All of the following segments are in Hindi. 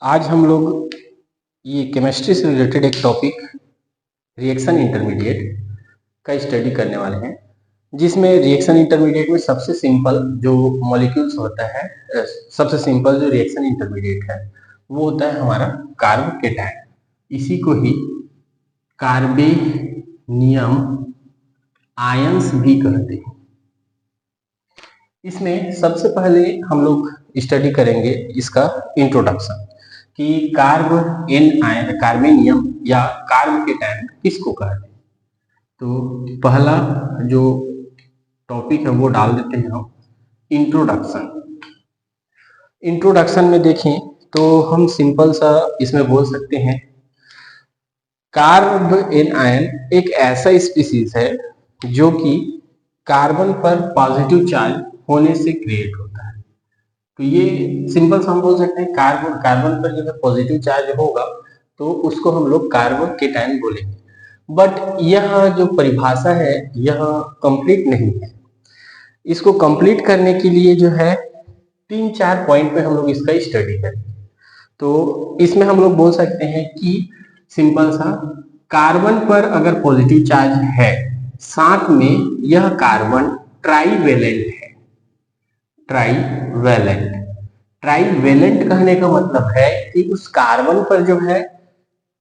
आज हम लोग ये केमिस्ट्री से रिलेटेड एक टॉपिक रिएक्शन इंटरमीडिएट का स्टडी करने वाले हैं, जिसमें रिएक्शन इंटरमीडिएट में सबसे सिंपल जो मॉलिक्यूल्स होता है, सबसे सिंपल जो रिएक्शन इंटरमीडिएट है वो होता है हमारा कार्बोकेटायन। इसी को ही कार्बेनियम आयंस भी कहते हैं। इसमें सबसे पहले हम लोग स्टडी करेंगे इसका इंट्रोडक्शन कि कार्बेनियम या कार्बोकेटायन किसको कहते हैं। तो पहला जो टॉपिक है वो डाल देते हैं हम इंट्रोडक्शन। इंट्रोडक्शन में देखें तो हम सिंपल सा इसमें बोल सकते हैं कार्बेनायन एक ऐसा स्पीसीज है जो कि कार्बन पर पॉजिटिव चार्ज होने से क्रिएट होता है। तो ये सिंपल सा हम बोल सकते हैं कार्बन पर जब पॉजिटिव चार्ज होगा तो उसको हम लोग कार्बोकेटायन बोलेंगे। बट यह जो परिभाषा है यह कंप्लीट नहीं है। इसको कंप्लीट करने के लिए जो है 3-4 पॉइंट पे हम लोग इसका स्टडी करेंगे। तो इसमें हम लोग बोल सकते हैं कि सिंपल सा कार्बन पर अगर पॉजिटिव चार्ज है, साथ में यह कार्बन ट्राईवेलेंट है। ट्राईवेलेंट कहने का मतलब है कि उस कार्बन पर जो है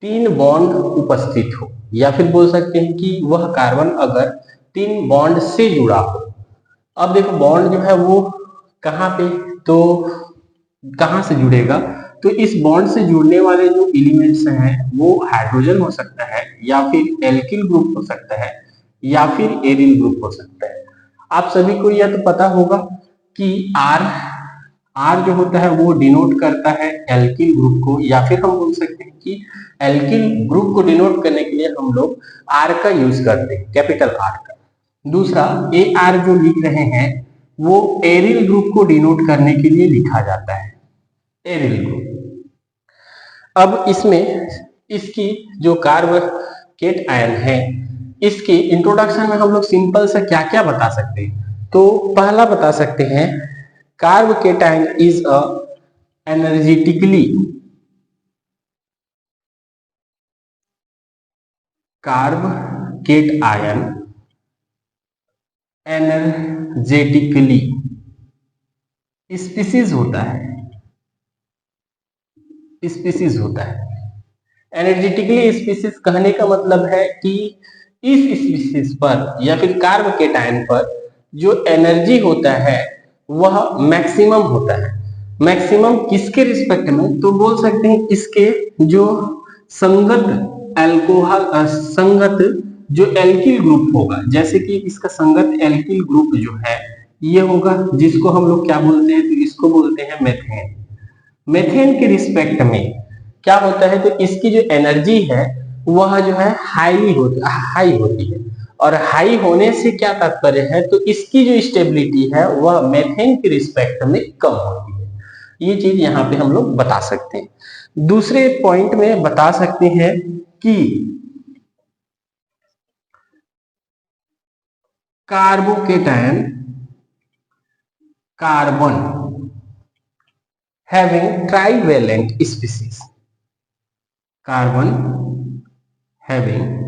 3 बॉन्ड उपस्थित हो, या फिर बोल सकते हैं कि वह कार्बन अगर 3 बॉन्ड से जुड़ा हो। अब देखो बॉन्ड जो है वो कहाँ पे, तो कहाँ से जुड़ेगा, तो इस बॉन्ड से जुड़ने वाले जो एलिमेंट्स हैं वो हाइड्रोजन हो सकता है, या फिर एल्किल ग्रुप हो सकता है, या फिर एरिल ग्रुप हो सकता है। आप सभी को यह तो पता होगा कि आर जो होता है वो डिनोट करता है एल्किल ग्रुप को, या फिर हम बोल सकते हैं कि एल्किल ग्रुप को डिनोट करने के लिए हम लोग आर का यूज करते हैं, कैपिटल आर का। दूसरा ए आर जो लिख रहे हैं वो एरिल ग्रुप को डिनोट करने के लिए लिखा जाता है, एरिल ग्रुप। अब इसमें इसकी जो कार्बोकेट आयन है इसके इंट्रोडक्शन में हम लोग सिंपल से क्या क्या बता सकते हैं। तो पहला बता सकते हैं carbocation is a energetically carbocation energetically species होता है, स्पीसीज होता है। एनर्जेटिकली स्पीसीज कहने का मतलब है कि इस स्पीसीज पर या फिर कार्बोकेटायन पर जो एनर्जी होता है वह मैक्सिमम होता है। मैक्सिमम किसके रिस्पेक्ट में, तो बोल सकते हैं इसके जो संगत अल्कोहल संगत जो एल्किल ग्रुप होगा, जैसे कि इसका संगत एल्किल ग्रुप जो है ये होगा, जिसको हम लोग क्या बोलते हैं, तो इसको बोलते हैं मेथेन। मेथेन के रिस्पेक्ट में क्या होता है, तो इसकी जो एनर्जी है वह जो है हाई होती है। और हाई होने से क्या तात्पर्य है, तो इसकी जो स्टेबिलिटी है वह मेथेन के रिस्पेक्ट में कम होती है। ये चीज यहाँ पे हम लोग बता सकते हैं। दूसरे पॉइंट में बता सकते हैं कि carbocation carbon having trivalent species, carbon having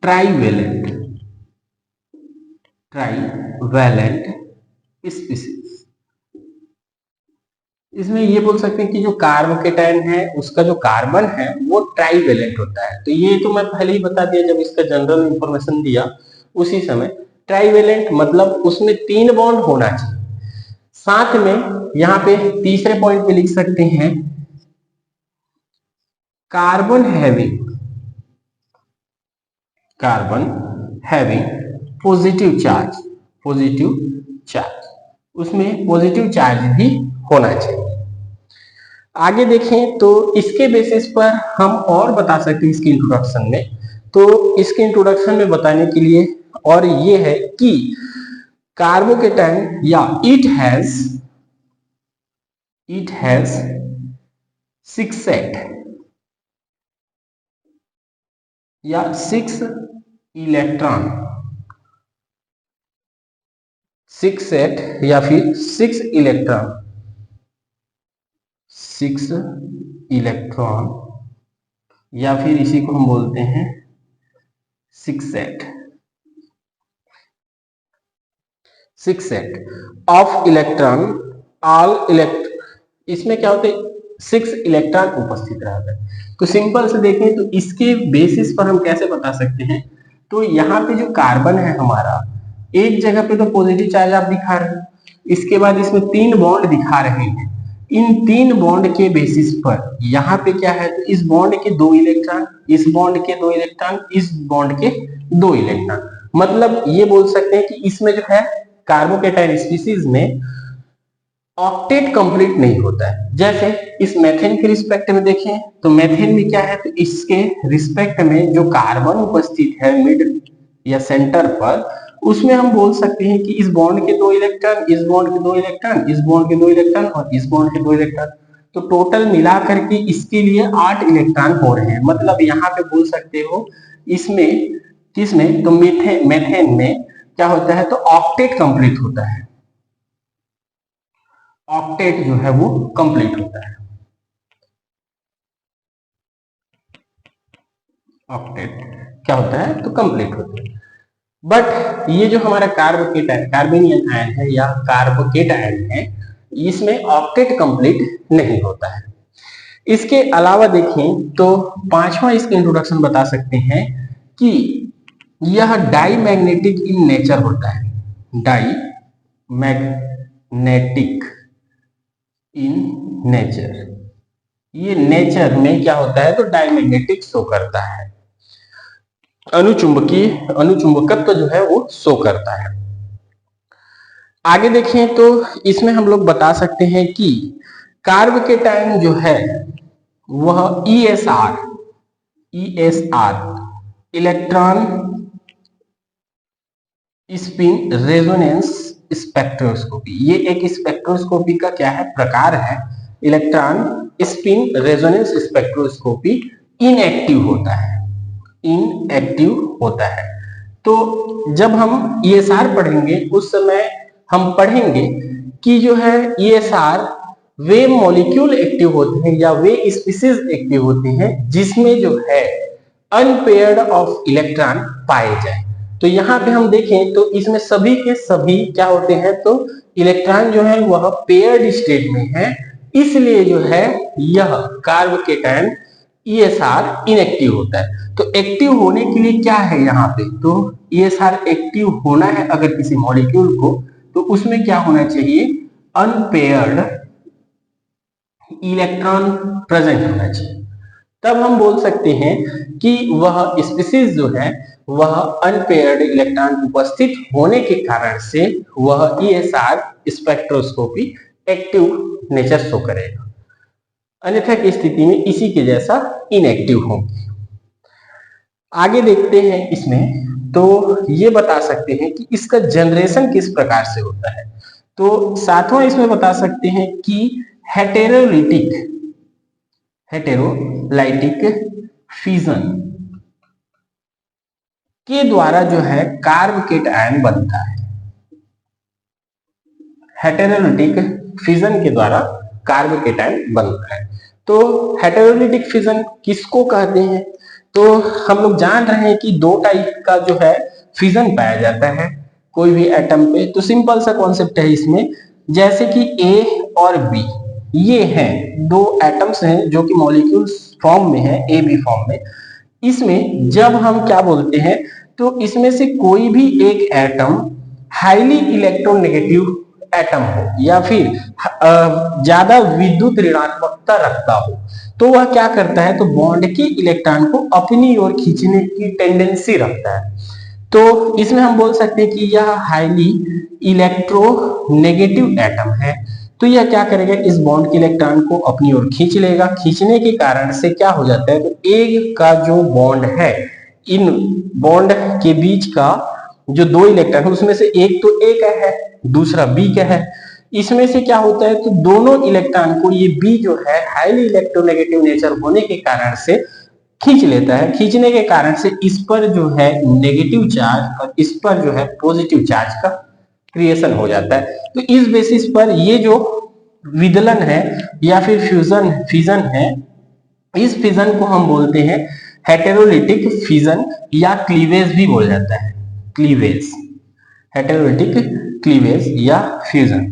trivalent species. इसमें ये बोल सकते हैं कि जो कार्बोकेटायन है उसका जो कार्बन है वो ट्राईवेलेंट होता है। तो ये तो मैं पहले ही बता दिया जब इसका जनरल इंफॉर्मेशन दिया उसी समय। ट्राईवेलेंट मतलब उसमें 3 बॉन्ड होना चाहिए। साथ में यहाँ पे तीसरे पॉइंट पे लिख सकते हैं कार्बन हैविंग पॉजिटिव चार्ज, उसमें पॉजिटिव चार्ज भी होना चाहिए। आगे देखें तो इसके बेसिस पर हम और बता सकते हैं इसके इंट्रोडक्शन में। तो इसके इंट्रोडक्शन में बताने के लिए और ये है कि कार्बोकेटायन या इट हैज 6 सेट या 6 इलेक्ट्रॉन, 6 सेट या फिर 6 6 इलेक्ट्रॉन, या फिर इसी को हम बोलते हैं 6 सेट ऑफ इलेक्ट्रॉन ऑल इसमें क्या होता है, 6 इलेक्ट्रॉन उपस्थित रहता है। तो सिंपल से देखें तो इसके बेसिस पर हम कैसे बता सकते हैं, तो यहाँ पे जो कार्बन है हमारा, एक जगह पे तो पॉजिटिव चार्ज आप दिखा रहे हैं, इसके बाद इसमें 3 बॉन्ड दिखा रहे हैं। इन 3 बॉन्ड के बेसिस पर यहाँ पे क्या है, तो इस बॉन्ड के 2 इलेक्ट्रॉन, इस बॉन्ड के 2 इलेक्ट्रॉन, इस बॉन्ड के 2 इलेक्ट्रॉन, मतलब ये बोल सकते हैं कि इसमें जो है कार्बोकेटाइन स्पीशीज में ऑक्टेट कंप्लीट नहीं होता है। जैसे इस मेथेन के रिस्पेक्ट में देखें तो मेथेन में क्या है, तो इसके रिस्पेक्ट में जो कार्बन उपस्थित है मिड या सेंटर पर, उसमें हम बोल सकते हैं कि इस बॉन्ड के 2 इलेक्ट्रॉन, इस बॉन्ड के 2 इलेक्ट्रॉन, इस बॉन्ड के 2 इलेक्ट्रॉन और इस बॉन्ड के 2 इलेक्ट्रॉन, तो टोटल मिलाकर के इसके लिए 8 इलेक्ट्रॉन हो रहे हैं। मतलब यहाँ पे बोल सकते हो इसमें, किसमें, तो मेथेन में क्या होता है, तो ऑक्टेट कंप्लीट होता है, ऑक्टेट जो है वो कंप्लीट होता है, ऑक्टेट क्या होता है, तो कंप्लीट होता है। बट ये जो हमारा कार्बोनियन आयन है या कार्बोकेट आयन है, इसमें ऑक्टेट कंप्लीट नहीं होता है। इसके अलावा देखें तो पांचवा इसका इंट्रोडक्शन बता सकते हैं कि यह डाई मैग्नेटिक इन नेचर होता है, डाई मैग्नेटिक इन नेचर, ये नेचर में क्या होता है, तो डायमैग्नेटिक शो करता है, अनुचुंबकत्व जो है वो शो करता है। आगे देखें तो इसमें हम लोग बता सकते हैं कि कार्बोकेटाइन जो है वह ESR electron spin resonance spectroscopy, ये एक स्पेक्ट्रोस्कोपी का क्या है, प्रकार है, electron spin resonance spectroscopy inactive होता है, इनएक्टिव होता है। तो जब हम ईएसआर पढ़ेंगे उस समय हम पढ़ेंगे कि जो है ईएसआर वे मॉलिक्यूल एक्टिव होते हैं या वे स्पीसीज एक्टिव होते हैं जिसमें जो है अनपेयर्ड ऑफ इलेक्ट्रॉन पाए जाए। तो यहाँ पे हम देखें तो इसमें सभी के सभी क्या होते हैं, तो इलेक्ट्रॉन जो है वह पेयर्ड स्टेट में है, इसलिए जो है यह कार्बोकेटाइन ईएसआर इनएक्टिव होता है। तो एक्टिव होने के लिए क्या है यहाँ पे, तो ईएसआर एक्टिव होना है अगर किसी मॉलिक्यूल को, तो उसमें क्या होना चाहिए, अनपेयर्ड इलेक्ट्रॉन प्रेजेंट होना चाहिए। तब हम बोल सकते हैं कि वह स्पीशीज जो है वह अनपेयर्ड इलेक्ट्रॉन उपस्थित होने के कारण से वह ESR spectroscopy active nature show करेगा, अन्यथा की स्थिति में इसी के जैसा इनएक्टिव होंगे। आगे देखते हैं इसमें, तो ये बता सकते हैं कि इसका जनरेशन किस प्रकार से होता है। तो सातवां इसमें बता सकते हैं कि हेटेरोलाइटिक फिजन के द्वारा जो है कार्बोकेट आयन बनता है, हेटेरोलाइटिक फिजन के द्वारा कार्बोकेट आयन बनता है। तो हेटेरोलाइटिक फिजन किसको कहते हैं, तो हम लोग जान रहे हैं कि 2 टाइप का जो है फिजन पाया जाता है कोई भी एटम पे। तो सिंपल सा कॉन्सेप्ट है इसमें, जैसे कि ए और बी, ये हैं 2 एटम्स हैं जो कि मॉलिक्यूल्स फॉर्म में है, ए बी फॉर्म में। इसमें जब हम क्या बोलते हैं, तो इसमें से कोई भी एक एटम हाईली इलेक्ट्रोनेगेटिव एटम हो या फिर ज्यादा विद्युत ऋणात्मकता रखता हो, तो वह क्या करता है, तो बॉन्ड के इलेक्ट्रॉन को अपनी ओर खींचने की टेंडेंसी रखता है। तो इसमें हम बोल सकते हैं कि यह हाईली इलेक्ट्रोनेगेटिव एटम है। तो यह क्या करेगा, इस बॉन्ड के इलेक्ट्रॉन को अपनी ओर खींच लेगा, खींचने के कारण से क्या हो जाता है, तो एक का जो बॉन्ड है, इन बॉन्ड के बीच का जो 2 इलेक्ट्रॉन है उसमें से एक तो ए का है, दूसरा बी का है। इसमें से क्या होता है, तो दोनों इलेक्ट्रॉन को ये बी जो है हाईली इलेक्ट्रोनेगेटिव नेचर होने के कारण से खींच लेता है। खींचने के कारण से इस पर जो है नेगेटिव चार्ज और इस पर जो है पॉजिटिव चार्ज का क्रिएशन हो जाता है। तो इस बेसिस पर ये जो विदलन है या फिर फिजन है, इस फिजन को हम बोलते हैं हेटेरोलिटिक फिजन या क्लीवेज भी बोला जाता है। क्लीवेज, हेटेरोलिटिक क्लीवेज या फ्यूजन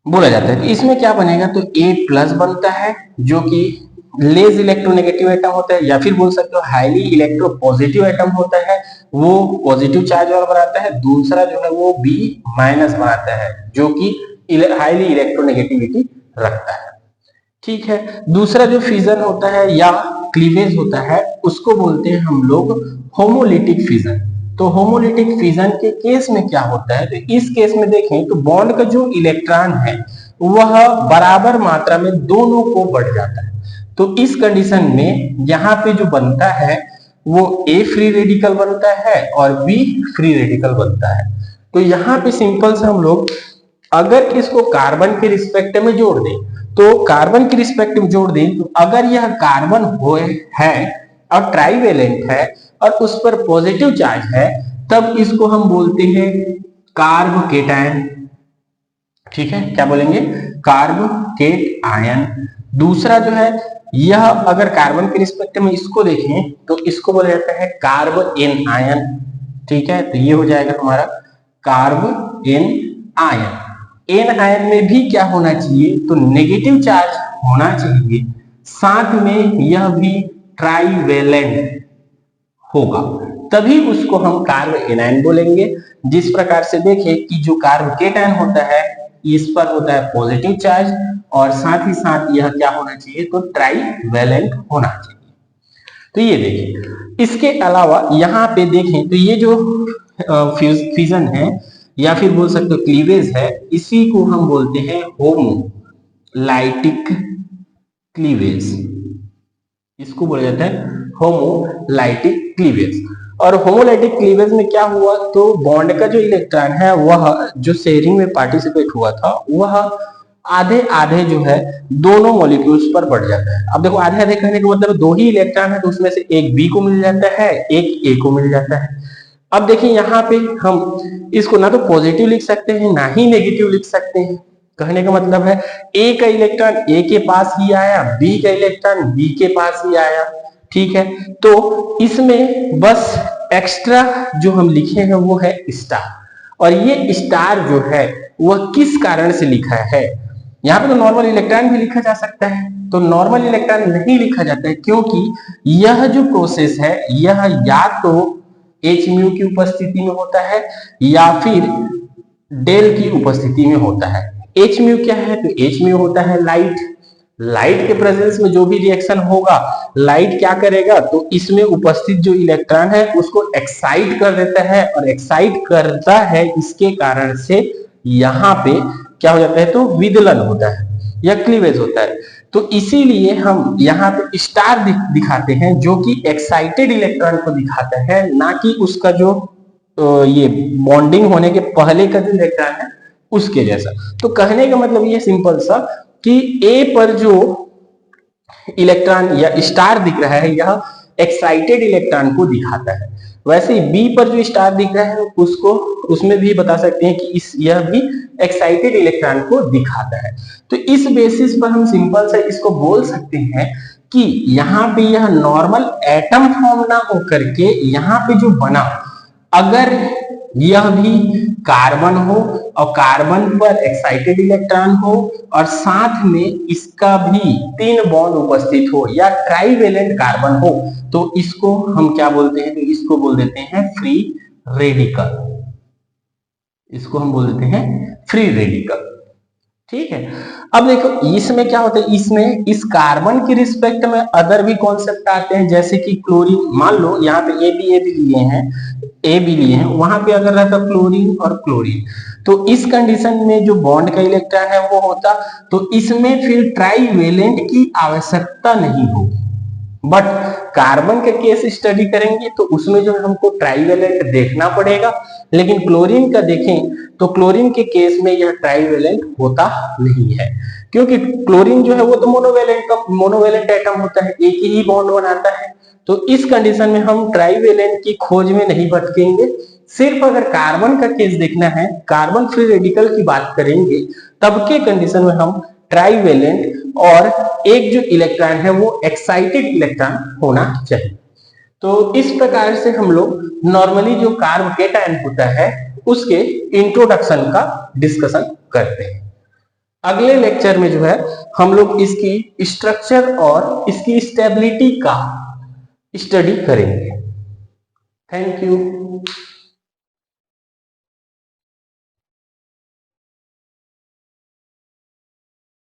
बोला जाता है। तो इसमें क्या बनेगा, तो A प्लस बनता है जो कि लेस इलेक्ट्रोनेगेटिव एटम होता है, या फिर बोल सकते हो हाईली इलेक्ट्रो पॉजिटिव एटम होता है, वो पॉजिटिव चार्ज वाला बनाता है। दूसरा जो है वो B माइनस बनाता है जो कि हाईली इलेक्ट्रोनेगेटिविटी रखता है। ठीक है, दूसरा जो फिजन होता है या क्लीवेज होता है उसको बोलते हैं हम लोग होमोलिटिक फिजन। तो होमोलिटिक फिजन के केस में क्या होता है, तो इस केस में देखें तो बॉन्ड का जो इलेक्ट्रॉन है वह बराबर मात्रा में दोनों को बढ़ जाता है। तो इस कंडीशन में यहाँ पे जो बनता है वो A फ्री रेडिकल बनता है और B फ्री रेडिकल बनता है। तो यहाँ पे सिंपल से हम लोग अगर इसको कार्बन के रिस्पेक्ट में जोड़ दें, तो कार्बन के रिस्पेक्ट में जोड़ दें तो अगर यह कार्बन हो है और ट्राइवेलेंट है और उस पर पॉजिटिव चार्ज है, तब इसको हम बोलते हैं कार्ब केटायन। ठीक है, क्या बोलेंगे, कार्ब केट आयन। दूसरा जो है यह अगर कार्बन के रिस्पेक्ट में इसको देखें तो इसको बोला जाता है कार्ब एन आयन। ठीक है, तो ये हो जाएगा हमारा carbanion. Anion में भी क्या होना चाहिए, तो नेगेटिव चार्ज होना चाहिए, साथ में यह भी ट्राइवेलेंट होगा, तभी उसको हम कार्ब एनायन बोलेंगे। जिस प्रकार से देखें कि जो कार्ब केटायन होता है इस पर होता है पॉजिटिव चार्ज और साथ ही साथ यह क्या होना चाहिए, तो ट्राइवेलेंट होना चाहिए। तो ये देखिए, इसके अलावा यहाँ पे देखें तो ये जो फ्यूजन है या फिर बोल सकते हो क्लीवेज है, इसी को हम बोलते हैं होमोलाइटिक क्लीवेज। इसको बोला जाता है होमोलाइटिक क्लीवेज। और होमोलाइटिक क्लीवेज में क्या हुआ, तो बॉन्ड का जो इलेक्ट्रॉन है वह जो शेयरिंग में पार्टिसिपेट हुआ था वह आधे आधे जो है दोनों मॉलिक्यूल्स पर बढ़ जाता है। अब देखो आधे आधे कहने का मतलब दो ही इलेक्ट्रॉन है तो उसमें से एक बी को मिल जाता है, एक ए को मिल जाता है। अब देखिए यहाँ पे हम इसको ना तो पॉजिटिव लिख सकते हैं ना ही नेगेटिव लिख सकते हैं। कहने का मतलब है ए का इलेक्ट्रॉन ए के पास ही आया, बी का इलेक्ट्रॉन बी के पास ही आया। ठीक है, तो इसमें बस एक्स्ट्रा जो हम लिखे हैं वो है स्टार। और ये स्टार जो है वह किस कारण से लिखा है, यहाँ पे तो नॉर्मल इलेक्ट्रॉन भी लिखा जा सकता है, तो नॉर्मल इलेक्ट्रॉन नहीं लिखा जाता है क्योंकि यह जो प्रोसेस है यह या तो एच म्यू की उपस्थिति में होता है या फिर डेल की उपस्थिति में होता है। एच म्यू क्या है, तो एच म्यू होता है लाइट। लाइट के प्रेजेंस में जो भी रिएक्शन होगा लाइट क्या करेगा, तो इसमें उपस्थित जो इलेक्ट्रॉन है उसको एक्साइट कर देता है और एक्साइट करता है, इसके कारण से यहाँ पे क्या हो जाता है, तो विदलन होता है या क्लीवेज होता है। तो इसीलिए हम यहाँ पे स्टार दिखाते हैं जो कि एक्साइटेड इलेक्ट्रॉन को दिखाता है, ना कि उसका जो ये बॉन्डिंग होने के पहले का जो इलेक्ट्रॉन है उसके जैसा। तो कहने का मतलब ये सिंपल सा कि ए पर जो इलेक्ट्रॉन या स्टार दिख रहा है यह एक्साइटेड इलेक्ट्रॉन को दिखाता है, वैसे ही बी पर जो स्टार दिख रहा है उसको उसमें भी बता सकते हैं कि यह भी एक्साइटेड इलेक्ट्रॉन को दिखाता है। तो इस बेसिस पर हम सिंपल से इसको बोल सकते हैं कि यहाँ पे यह नॉर्मल एटम फॉर्म ना हो करके यहाँ पे जो बना, अगर यह भी कार्बन हो और कार्बन पर एक्साइटेड इलेक्ट्रॉन हो और साथ में इसका भी 3 बॉन्ड उपस्थित हो या ट्राइवेलेंट कार्बन हो, तो इसको हम क्या बोलते हैं, तो इसको बोल देते हैं फ्री रेडिकल। इसको हम बोल देते हैं फ्री रेडिकल। ठीक है, अब देखो इसमें क्या होता है, इसमें इस कार्बन के रिस्पेक्ट में अदर भी कॉन्सेप्ट आते हैं, जैसे कि क्लोरीन। मान लो यहाँ पे ए बी लिए हैं, ए बी लिए हैं, वहां पे अगर रहता क्लोरीन और क्लोरीन, तो इस कंडीशन में जो बॉन्ड का इलेक्ट्रॉन है वो होता, तो इसमें फिर ट्राइवेलेंट की आवश्यकता नहीं होगी। बट कार्बन का केस स्टडी करेंगे तो उसमें जो हमको ट्राइवेलेंट देखना पड़ेगा, लेकिन क्लोरीन का देखें तो क्लोरीन के केस में यह ट्राइवेलेंट होता नहीं है, क्योंकि क्लोरीन जो है वो तो मोनोवेलेंट एटम होता है, एक ही बॉन्ड बनाता है। तो इस कंडीशन में हम ट्राइवेलेंट की खोज में नहीं भटकेंगे, सिर्फ अगर कार्बन का केस देखना है, कार्बन फ्री रेडिकल की बात करेंगे, तब के कंडीशन में हम ट्राईवेलेंट और एक जो इलेक्ट्रॉन है वो एक्साइटेड इलेक्ट्रॉन होना चाहिए। तो इस प्रकार से हम लोग नॉर्मली जो कार्ब केटायन होता है उसके इंट्रोडक्शन का डिस्कशन करते हैं। अगले लेक्चर में जो है हम लोग इसकी स्ट्रक्चर और इसकी स्टेबिलिटी का स्टडी करेंगे। Thank you.